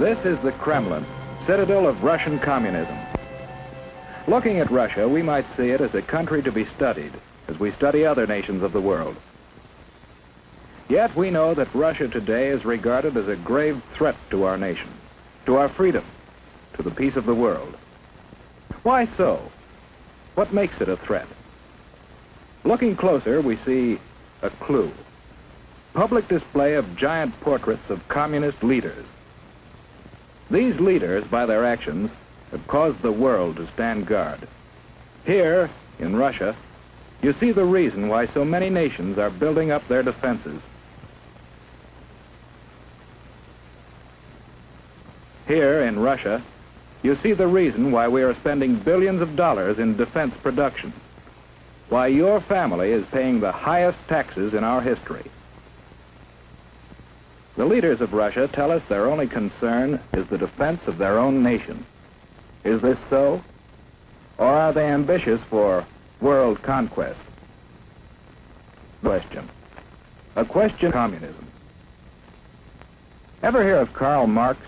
This is the Kremlin, citadel of Russian communism. Looking at Russia, we might see it as a country to be studied, as we study other nations of the world. Yet we know that Russia today is regarded as a grave threat to our nation, to our freedom, to the peace of the world. Why so? What makes it a threat? Looking closer, we see a clue. Public display of giant portraits of communist leaders. These leaders, by their actions, have caused the world to stand guard. Here, in Russia, you see the reason why so many nations are building up their defenses. Here, in Russia, you see the reason why we are spending billions of dollars in defense production, why your family is paying the highest taxes in our history. The leaders of Russia tell us their only concern is the defense of their own nation. Is this so? Or are they ambitious for world conquest? Question. A question: communism. Ever hear of Karl Marx?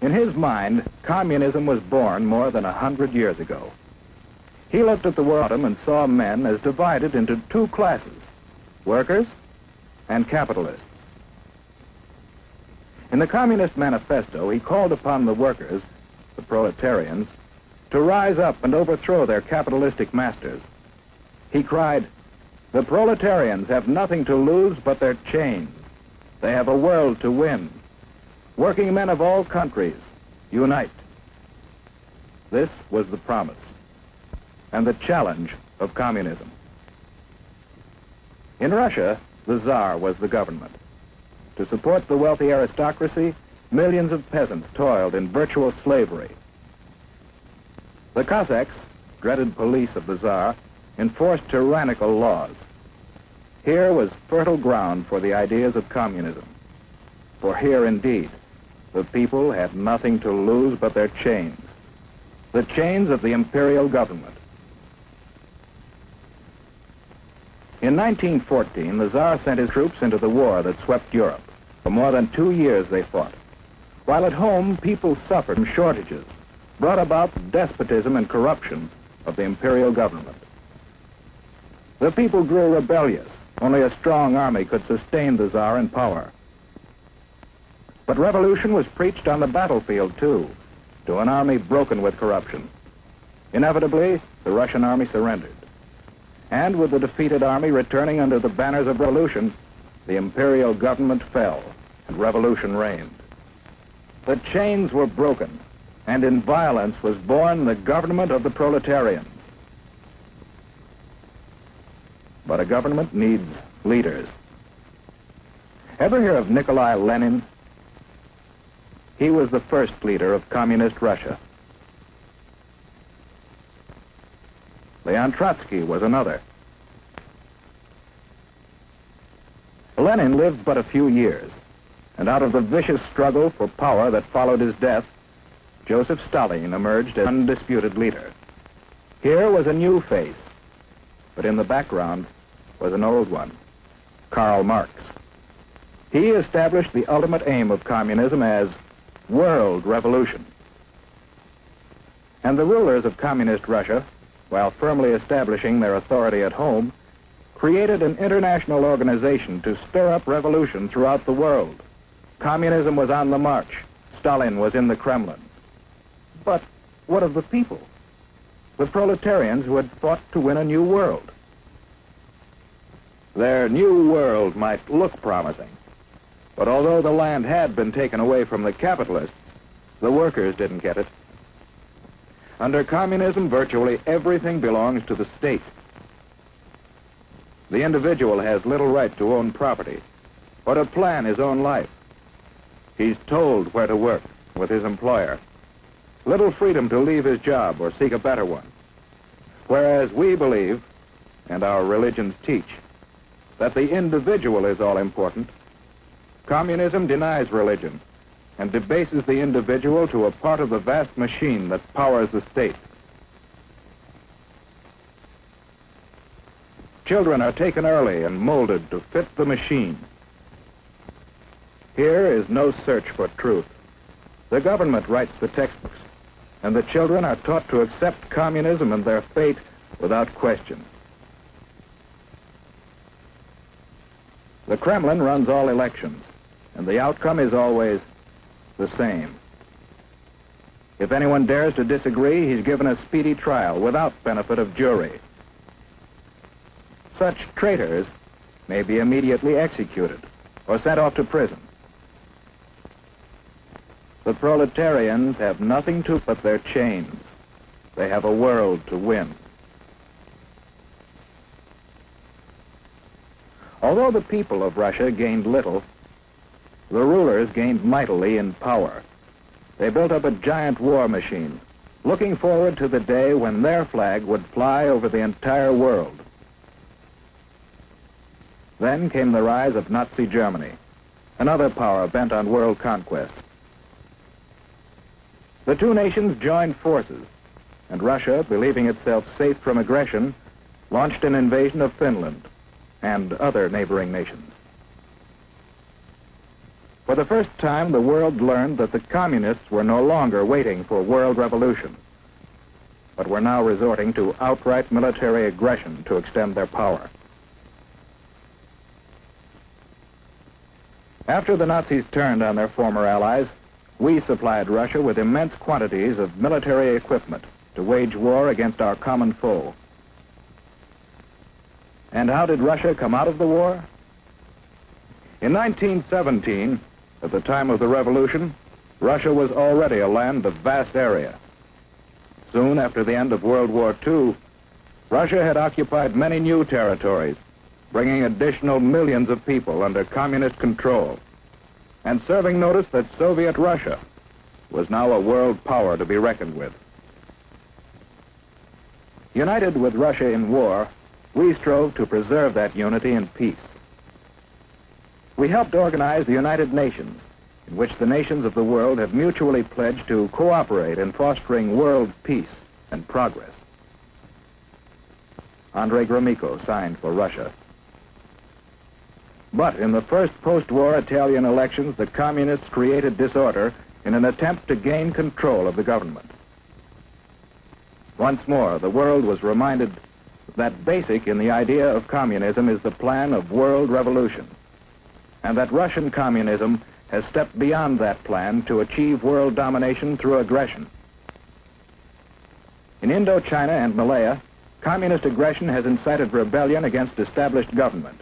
In his mind, communism was born more than 100 years ago. He looked at the world and saw men as divided into two classes: workers and capitalists. In the Communist Manifesto, he called upon the workers, the proletarians, to rise up and overthrow their capitalistic masters. He cried, "The proletarians have nothing to lose but their chains. They have a world to win. Working men of all countries, unite." This was the promise and the challenge of communism. In Russia, the Tsar was the government. To support the wealthy aristocracy, millions of peasants toiled in virtual slavery. The Cossacks, dreaded police of the Tsar, enforced tyrannical laws. Here was fertile ground for the ideas of communism. For here, indeed, the people had nothing to lose but their chains, the chains of the imperial government. In 1914, the Tsar sent his troops into the war that swept Europe. For more than 2 years they fought. While at home, people suffered from shortages, brought about the despotism and corruption of the imperial government. The people grew rebellious. Only a strong army could sustain the Tsar in power. But revolution was preached on the battlefield, too, to an army broken with corruption. Inevitably, the Russian army surrendered. And with the defeated army returning under the banners of revolution, the imperial government fell and revolution reigned. The chains were broken, and in violence was born the government of the proletarians. But a government needs leaders. Ever hear of Nikolai Lenin? He was the first leader of communist Russia. Leon Trotsky was another. Lenin lived but a few years, and out of the vicious struggle for power that followed his death, Joseph Stalin emerged as undisputed leader. Here was a new face, but in the background was an old one, Karl Marx. He established the ultimate aim of communism as world revolution. And the rulers of communist Russia, while firmly establishing their authority at home, created an international organization to stir up revolution throughout the world. Communism was on the march. Stalin was in the Kremlin. But what of the people? The proletarians who had fought to win a new world. Their new world might look promising, but although the land had been taken away from the capitalists, the workers didn't get it. Under communism, virtually everything belongs to the state. The individual has little right to own property or to plan his own life. He's told where to work with his employer. Little freedom to leave his job or seek a better one. Whereas we believe, and our religions teach, that the individual is all important, communism denies religion and debases the individual to a part of the vast machine that powers the state. Children are taken early and molded to fit the machine. Here is no search for truth, The government writes the textbooks, and the children are taught to accept communism and their fate without question. The Kremlin runs all elections, and the outcome is always the same. If anyone dares to disagree, he's given a speedy trial without benefit of jury. Such traitors may be immediately executed or sent off to prison. The proletarians have nothing to but their chains. They have a world to win. Although the people of Russia gained little, the rulers gained mightily in power. They built up a giant war machine, looking forward to the day when their flag would fly over the entire world. Then came the rise of Nazi Germany, another power bent on world conquest. The two nations joined forces, and Russia, believing itself safe from aggression, launched an invasion of Finland and other neighboring nations. For the first time, the world learned that the communists were no longer waiting for world revolution, but were now resorting to outright military aggression to extend their power. After the Nazis turned on their former allies, we supplied Russia with immense quantities of military equipment to wage war against our common foe. And how did Russia come out of the war? In 1917, at the time of the revolution, Russia was already a land of vast area. Soon after the end of World War II, Russia had occupied many new territories, bringing additional millions of people under communist control, and serving notice that Soviet Russia was now a world power to be reckoned with. United with Russia in war, we strove to preserve that unity in peace. We helped organize the United Nations, in which the nations of the world have mutually pledged to cooperate in fostering world peace and progress. Andrei Gromyko signed for Russia. But in the first post-war Italian elections, the communists created disorder in an attempt to gain control of the government. Once more, the world was reminded that basic in the idea of communism is the plan of world revolution, and that Russian communism has stepped beyond that plan to achieve world domination through aggression. In Indochina and Malaya, communist aggression has incited rebellion against established government.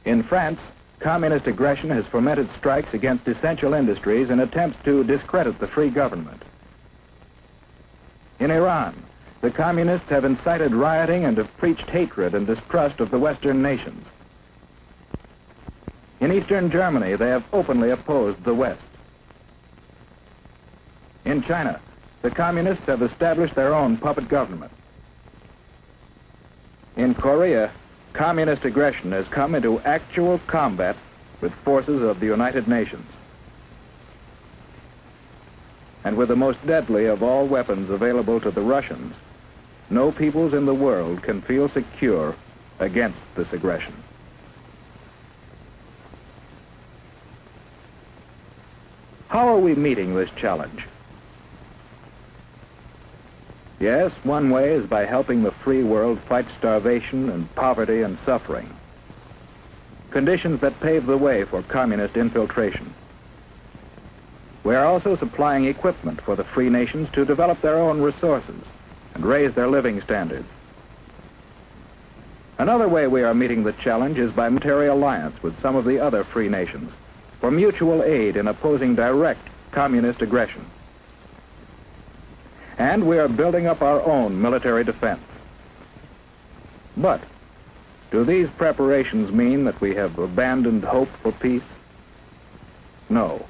In France, communist aggression has fomented strikes against essential industries in attempts to discredit the free government. In Iran, the communists have incited rioting and have preached hatred and distrust of the Western nations. In Eastern Germany, they have openly opposed the West. In China, the communists have established their own puppet government. In Korea, communist aggression has come into actual combat with forces of the United Nations. And with the most deadly of all weapons available to the Russians, no peoples in the world can feel secure against this aggression. How are we meeting this challenge? Yes, one way is by helping the free world fight starvation and poverty and suffering, conditions that pave the way for communist infiltration. We are also supplying equipment for the free nations to develop their own resources and raise their living standards. Another way we are meeting the challenge is by military alliance with some of the other free nations for mutual aid in opposing direct communist aggression. And we are building up our own military defense. But do these preparations mean that we have abandoned hope for peace? No.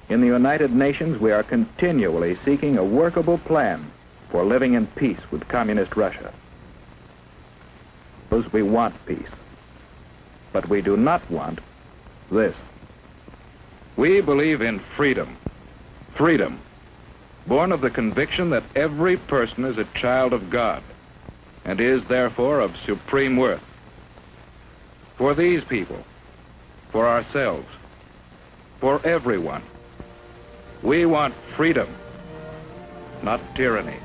In the United Nations, we are continually seeking a workable plan for living in peace with communist Russia. We want peace, but we do not want this. We believe in freedom. Freedom, born of the conviction that every person is a child of God and is therefore of supreme worth. For these people, for ourselves, for everyone. We want freedom, not tyranny.